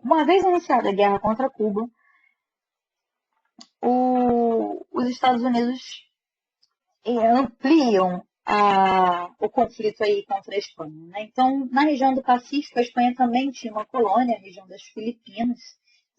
Uma vez iniciada a guerra contra Cuba, os Estados Unidos ampliam o conflito aí contra a Espanha, né? Então, na região do Pacífico, a Espanha também tinha uma colônia, a região das Filipinas.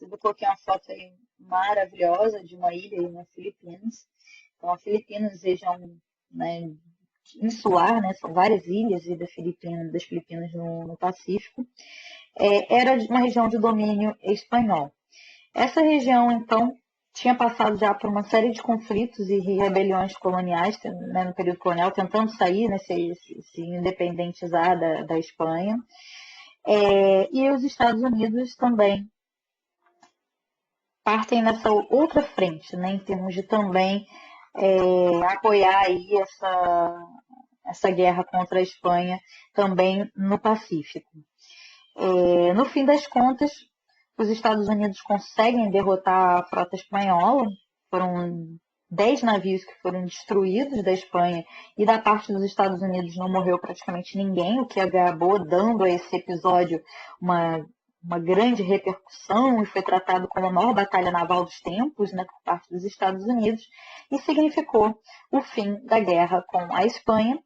Eu coloquei uma foto aí maravilhosa de uma ilha aí nas Filipinas. Então, a Filipinas, região, né, insular, né? São várias ilhas das Filipinas no Pacífico. Era uma região de domínio espanhol. Essa região, então, tinha passado já por uma série de conflitos e rebeliões coloniais, né, no período colonial, tentando sair, né, se independentizar da Espanha. E os Estados Unidos também partem nessa outra frente, né, em termos de também apoiar aí essa guerra contra a Espanha também no Pacífico. No fim das contas, os Estados Unidos conseguem derrotar a frota espanhola. Foram 10 navios que foram destruídos da Espanha, e da parte dos Estados Unidos não morreu praticamente ninguém, o que acabou dando a esse episódio uma grande repercussão e foi tratado como a maior batalha naval dos tempos, né, por parte dos Estados Unidos, e significou o fim da guerra com a Espanha,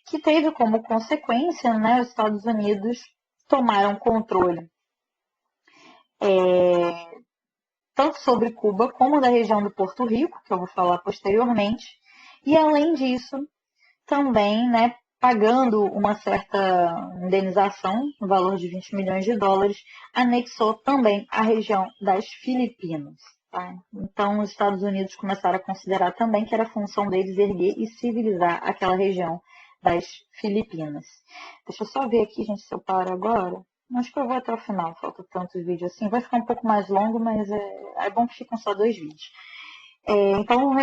que teve como consequência, né, os Estados Unidos tomaram controle tanto sobre Cuba como da região do Porto Rico, que eu vou falar posteriormente, e além disso, também, né, pagando uma certa indenização, no valor de 20 milhões de dólares, anexou também a região das Filipinas. Tá? Então, os Estados Unidos começaram a considerar também que era função deles erguer e civilizar aquela região das Filipinas. Deixa eu só ver aqui, gente, se eu paro agora. Acho que eu vou até o final, falta tantos vídeos assim. Vai ficar um pouco mais longo, mas é bom que ficam só 2 vídeos. Então,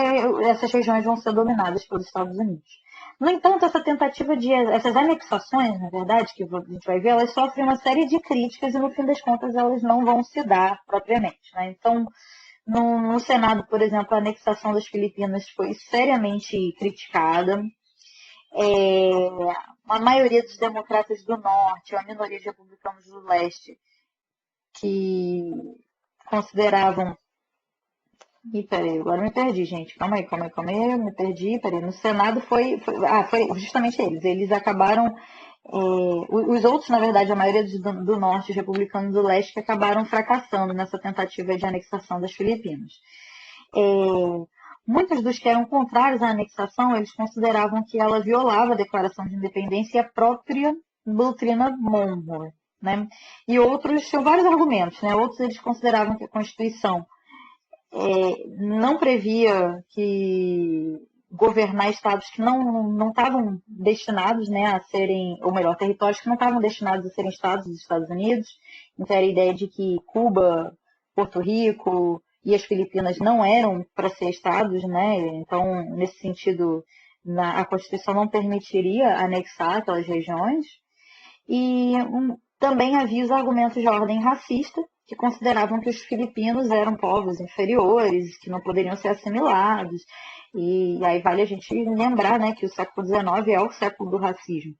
essas regiões vão ser dominadas pelos Estados Unidos. No entanto, essas anexações, na verdade, que a gente vai ver, elas sofrem uma série de críticas e, no fim das contas, elas não vão se dar propriamente. Né? Então, no Senado, por exemplo, a anexação das Filipinas foi seriamente criticada. A maioria dos democratas do Norte, a minoria de republicanos do Leste, que consideravam... peraí, agora me perdi, gente. Calma aí, eu me perdi, peraí. No Senado foi justamente eles. Eles acabaram... os outros, na verdade, a maioria do Norte, os republicanos do Leste, que acabaram fracassando nessa tentativa de anexação das Filipinas. Muitos dos que eram contrários à anexação, eles consideravam que ela violava a Declaração de Independência e a própria doutrina Monroe. Né? E outros tinham vários argumentos. Né? Outros eles consideravam que a Constituição não previa que governar estados que não estavam destinados, né, a serem, ou melhor, territórios que não estavam destinados a serem estados dos Estados Unidos. Então era a ideia de que Cuba, Porto Rico e as Filipinas não eram para ser estados, né? Então, nesse sentido, a Constituição não permitiria anexar aquelas regiões. E também havia os argumentos de ordem racista, que consideravam que os filipinos eram povos inferiores, que não poderiam ser assimilados. E aí vale a gente lembrar, né, que o século XIX é o século do racismo.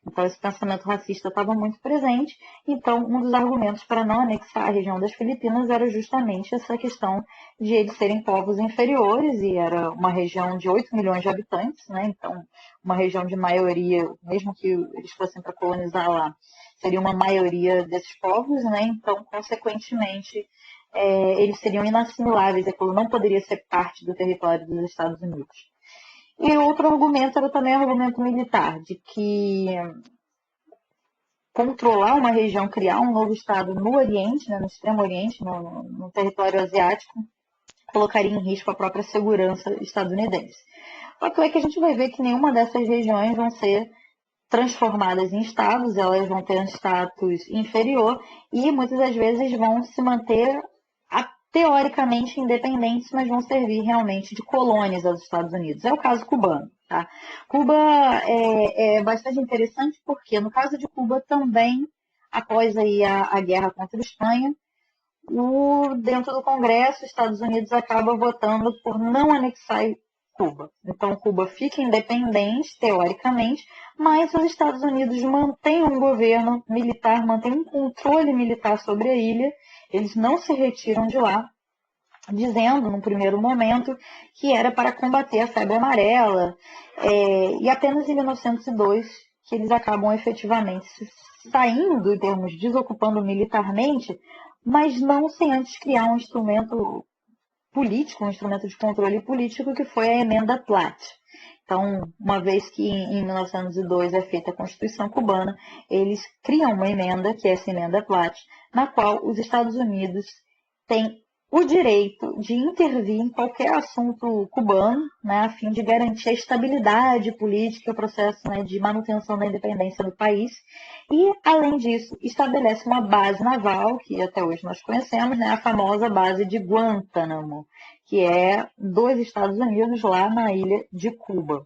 Então, esse pensamento racista estava muito presente. Então, um dos argumentos para não anexar a região das Filipinas era justamente essa questão de eles serem povos inferiores, e era uma região de 8 milhões de habitantes, né? Então, uma região de maioria, mesmo que eles fossem para colonizar lá, seria uma maioria desses povos, né? Então, consequentemente, eles seriam inassimiláveis, aquilo não poderia ser parte do território dos Estados Unidos. E outro argumento era também o argumento militar, de que controlar uma região, criar um novo estado no Oriente, né, no Extremo Oriente, no território asiático, colocaria em risco a própria segurança estadunidense. Fato é que a gente vai ver que nenhuma dessas regiões vão ser transformadas em estados, elas vão ter um status inferior e muitas das vezes vão se manter teoricamente independentes, mas vão servir realmente de colônias aos Estados Unidos. É o caso cubano. Tá? Cuba é bastante interessante porque, no caso de Cuba, também, após aí a guerra contra a Espanha, dentro do Congresso, os Estados Unidos acaba votando por não anexar Cuba. Então, Cuba fica independente, teoricamente, mas os Estados Unidos mantêm um governo militar, mantêm um controle militar sobre a ilha, eles não se retiram de lá, dizendo, num primeiro momento, que era para combater a febre amarela, e apenas em 1902 que eles acabam efetivamente saindo, em termos, desocupando militarmente, mas não sem antes criar um instrumento político, um instrumento de controle político, que foi a Emenda Platt. Então, uma vez que em 1902 é feita a Constituição cubana, eles criam uma emenda, que é essa Emenda Platt, na qual os Estados Unidos têm o direito de intervir em qualquer assunto cubano, né, a fim de garantir a estabilidade política, o processo, né, de manutenção da independência do país. E, além disso, estabelece uma base naval, que até hoje nós conhecemos, né, a famosa base de Guantánamo, que é dos Estados Unidos lá na ilha de Cuba.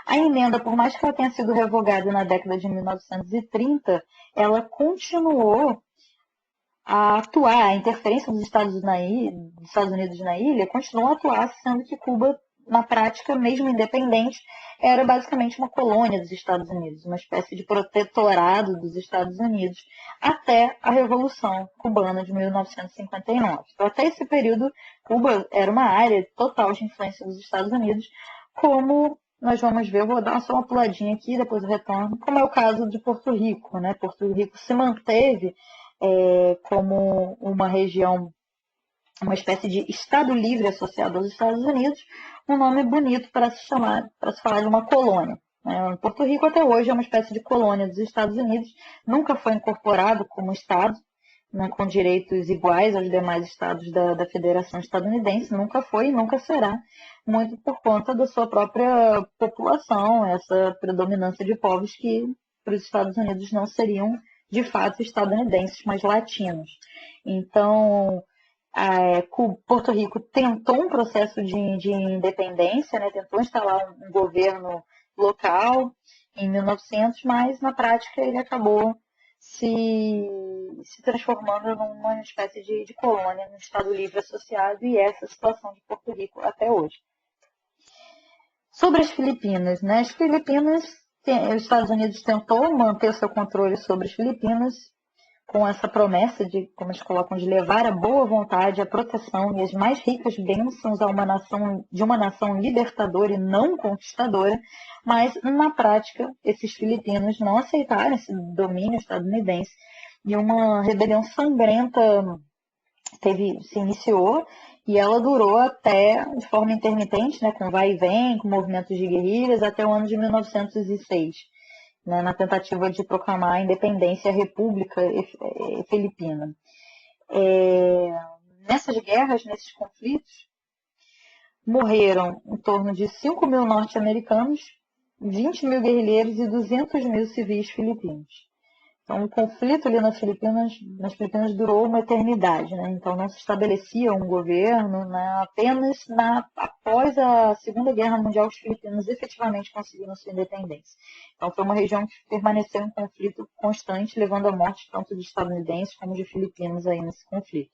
A emenda, por mais que ela tenha sido revogada na década de 1930, ela continuou a atuar, a interferência dos Estados Unidos na ilha continuou a atuar, sendo que Cuba, na prática, mesmo independente, era basicamente uma colônia dos Estados Unidos, uma espécie de protetorado dos Estados Unidos, até a Revolução Cubana de 1959. Então, até esse período, Cuba era uma área total de influência dos Estados Unidos, como nós vamos ver, eu vou dar só uma puladinha aqui, depois eu retorno, como é o caso de Porto Rico, né? Porto Rico se manteve como uma região, uma espécie de Estado livre associado aos Estados Unidos, um nome bonito para se falar de uma colônia. Né? Porto Rico até hoje é uma espécie de colônia dos Estados Unidos, nunca foi incorporado como Estado, né, com direitos iguais aos demais estados da Federação Estadunidense, nunca foi e nunca será, muito por conta da sua própria população, essa predominância de povos que para os Estados Unidos não seriam de fato estadunidenses, mas latinos. Então, Porto Rico tentou um processo de independência, né, tentou instalar um governo local em 1900, mas na prática ele acabou se transformando numa espécie de colônia, num Estado livre associado, e essa é a situação de Porto Rico até hoje. Sobre as Filipinas, né? As Filipinas, os Estados Unidos tentou manter o seu controle sobre as Filipinas com essa promessa de, como eles colocam, de levar a boa vontade, a proteção e as mais ricas bênçãos a de uma nação libertadora e não conquistadora, mas na prática esses filipinos não aceitaram esse domínio estadunidense e uma rebelião sangrenta se iniciou, e ela durou até, de forma intermitente, né, com vai e vem, com movimentos de guerrilhas, até o ano de 1906, né, na tentativa de proclamar a independência e a República Filipina. Nessas guerras, nesses conflitos, morreram em torno de 5 mil norte-americanos, 20 mil guerrilheiros e 200 mil civis filipinos. Então, o conflito ali nas Filipinas durou uma eternidade, né? Então, não se estabelecia um governo, né? Apenas após a Segunda Guerra Mundial os filipinos efetivamente conseguiram sua independência. Então, foi uma região que permaneceu em conflito constante, levando à morte tanto de estadunidenses como de filipinos aí nesse conflito.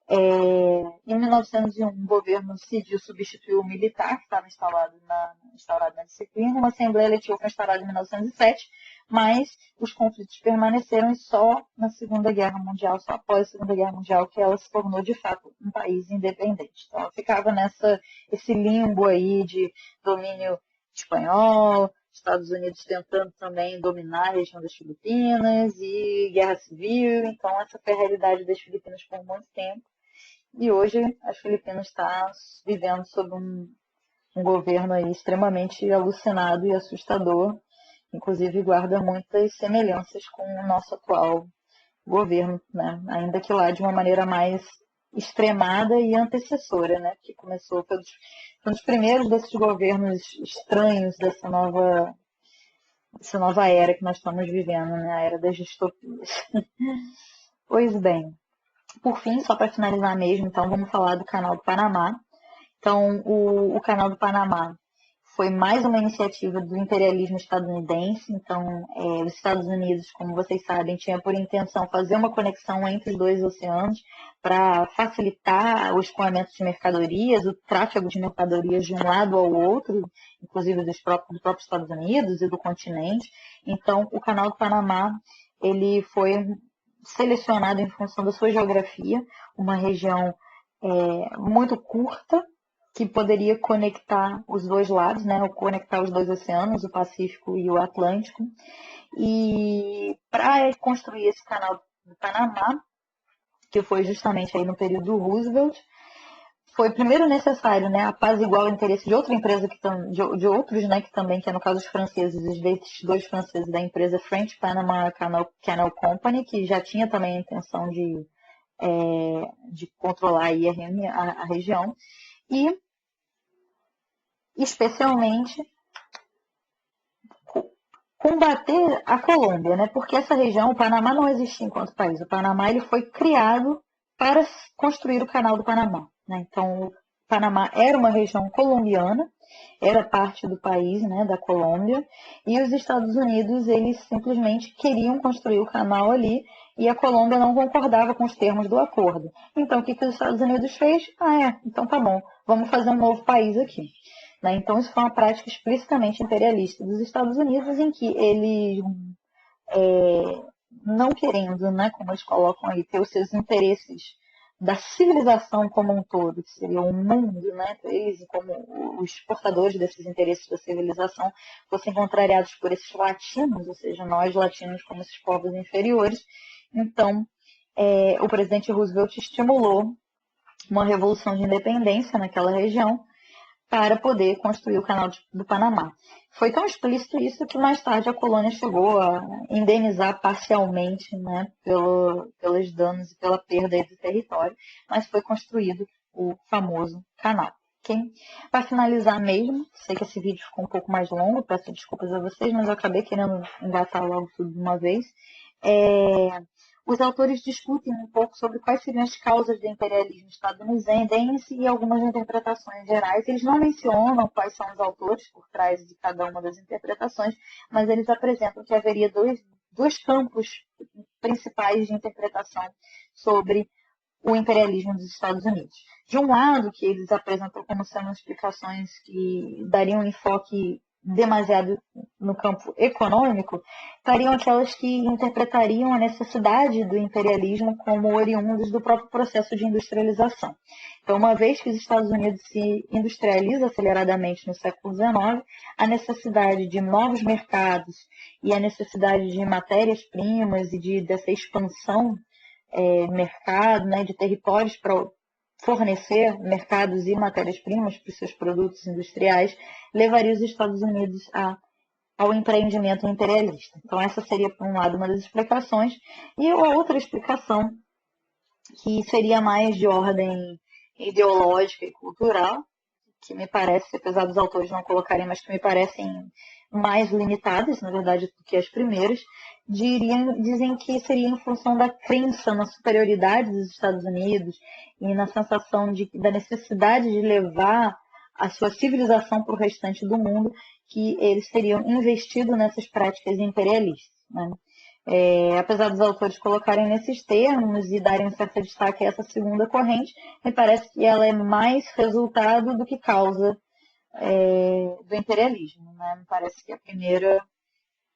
Em 1901, o governo civil substituiu o militar, que estava instaurado na disciplina. Uma Assembleia Legislativa foi instaurada em 1907, mas os conflitos permaneceram e só na Segunda Guerra Mundial, só após a Segunda Guerra Mundial, que ela se tornou de fato um país independente. Então, ela ficava esse limbo aí de domínio espanhol, Estados Unidos tentando também dominar a região das Filipinas e guerra civil. Então, essa foi a realidade das Filipinas por muito tempo. E hoje as Filipinas estão vivendo sob um governo aí extremamente alucinado e assustador, inclusive guarda muitas semelhanças com o nosso atual governo, né? Ainda que lá de uma maneira mais extremada e antecessora, né? Que começou, foi um dos primeiros desses governos estranhos dessa nova era que nós estamos vivendo, né? A era das distopias. Pois bem. Por fim, só para finalizar mesmo, então vamos falar do Canal do Panamá. Então, o Canal do Panamá foi mais uma iniciativa do imperialismo estadunidense. Então, os Estados Unidos, como vocês sabem, tinha por intenção fazer uma conexão entre os dois oceanos para facilitar o escoamento de mercadorias, o tráfego de mercadorias de um lado ao outro, inclusive do próprio Estados Unidos e do continente. Então, o Canal do Panamá ele foi selecionado em função da sua geografia, uma região muito curta, que poderia conectar os dois lados, né, ou conectar os dois oceanos, o Pacífico e o Atlântico. E para construir esse canal do Panamá, que foi justamente aí no período do Roosevelt, foi primeiro necessário, né, apaziguar o interesse de outra empresa, de outros, né, que também, que é no caso os franceses, desses dois franceses da empresa French Panama Canal Company, que já tinha também a intenção de controlar aí a região, e especialmente combater a Colômbia, né? Porque essa região, o Panamá não existia enquanto país. O Panamá ele foi criado para construir o Canal do Panamá, né? Então, o Panamá era uma região colombiana, era parte do país, né, da Colômbia, e os Estados Unidos eles simplesmente queriam construir o canal ali e a Colômbia não concordava com os termos do acordo. Então, o que os Estados Unidos fez? Então tá bom, vamos fazer um novo país aqui. Então, isso foi uma prática explicitamente imperialista dos Estados Unidos, em que eles, não querendo, né, como eles colocam aí, ter os seus interesses da civilização como um todo, que seria o mundo, né, eles como os portadores desses interesses da civilização, fossem contrariados por esses latinos, ou seja, nós latinos como esses povos inferiores. Então, o presidente Roosevelt estimulou uma revolução de independência naquela região, para poder construir o Canal do Panamá. Foi tão explícito isso que mais tarde a colônia chegou a indenizar parcialmente, né, pelos danos e pela perda do território, mas foi construído o famoso canal. Okay? Para finalizar mesmo, sei que esse vídeo ficou um pouco mais longo, peço desculpas a vocês, mas eu acabei querendo engatar logo tudo de uma vez. Os autores discutem um pouco sobre quais seriam as causas do imperialismo estadunidense e algumas interpretações gerais. Eles não mencionam quais são os autores por trás de cada uma das interpretações, mas eles apresentam que haveria dois campos principais de interpretação sobre o imperialismo dos Estados Unidos. De um lado, que eles apresentam como sendo explicações que dariam um enfoque demasiado no campo econômico, estariam aquelas que interpretariam a necessidade do imperialismo como oriundos do próprio processo de industrialização. Então, uma vez que os Estados Unidos se industrializa aceleradamente no século XIX, a necessidade de novos mercados e a necessidade de matérias-primas e dessa expansão mercado, né, de territórios para fornecer mercados e matérias-primas para os seus produtos industriais, levaria os Estados Unidos ao empreendimento imperialista. Então, essa seria, por um lado, uma das explicações. E a outra explicação, que seria mais de ordem ideológica e cultural, que me parece, apesar dos autores não colocarem, mas que me parecem mais limitadas, na verdade, do que as primeiras, dizem que seria em função da crença na superioridade dos Estados Unidos e na sensação da necessidade de levar a sua civilização para o restante do mundo, que eles teriam investido nessas práticas imperialistas, né? Apesar dos autores colocarem nesses termos e darem um certo destaque a essa segunda corrente, me parece que ela é mais resultado do que causa do imperialismo, né? Me parece que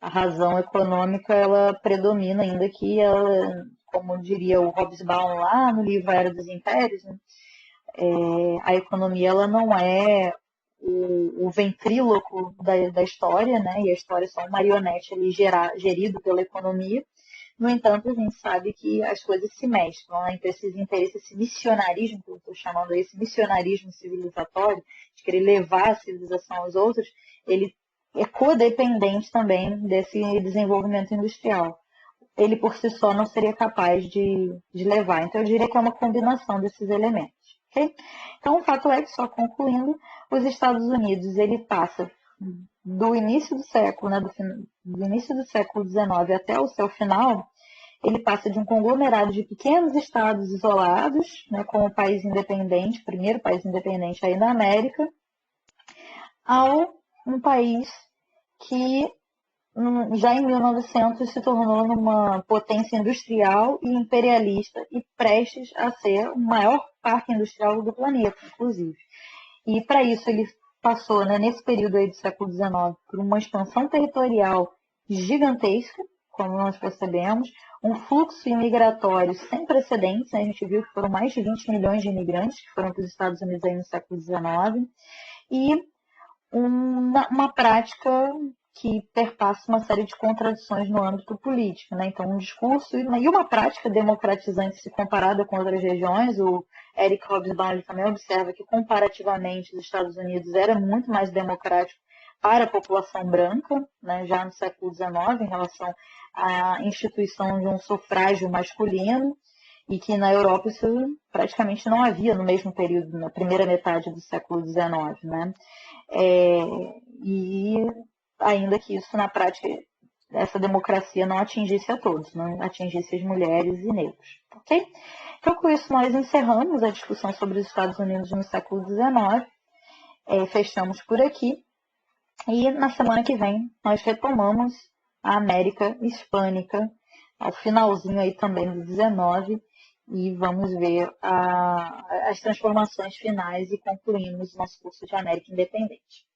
a razão econômica, ela predomina ainda que ela, como diria o Hobsbawm lá no livro A Era dos Impérios, né? A economia ela não é o ventríloco da história, né? E a história é só um marionete ali gerido pela economia. No entanto, a gente sabe que as coisas se mesclam, né? Então, esses interesses, esse missionarismo, que eu estou chamando aí, esse missionarismo civilizatório, de querer levar a civilização aos outros, ele é codependente também desse desenvolvimento industrial. Ele, por si só, não seria capaz de levar. Então, eu diria que é uma combinação desses elementos. Okay? Então, o fato é que, só concluindo, os Estados Unidos, ele passa do início do século, né, do início do século XIX até o seu final, ele passa de um conglomerado de pequenos estados isolados, né, como país independente, primeiro país independente aí da América, ao um país que já em 1900 se tornou uma potência industrial e imperialista e prestes a ser o maior parque industrial do planeta, inclusive. E para isso ele passou, né, nesse período aí do século XIX, por uma expansão territorial gigantesca, como nós percebemos, um fluxo imigratório sem precedentes, né? A gente viu que foram mais de 20 milhões de imigrantes que foram para os Estados Unidos aí no século XIX, e uma prática que perpassa uma série de contradições no âmbito político, né? Então, um discurso e uma prática democratizante se comparada com outras regiões. O Eric Hobsbawm também observa que, comparativamente, os Estados Unidos era muito mais democrático para a população branca, né? Já no século XIX, em relação à instituição de um sufrágio masculino, e que na Europa isso praticamente não havia no mesmo período, na primeira metade do século XIX, né? E ainda que isso na prática, essa democracia não atingisse a todos, não atingisse as mulheres e negros, ok? Então com isso nós encerramos a discussão sobre os Estados Unidos no século XIX, fechamos por aqui, e na semana que vem nós retomamos a América Hispânica, ao finalzinho aí também do XIX, e vamos ver as transformações finais e concluímos nosso curso de América Independente.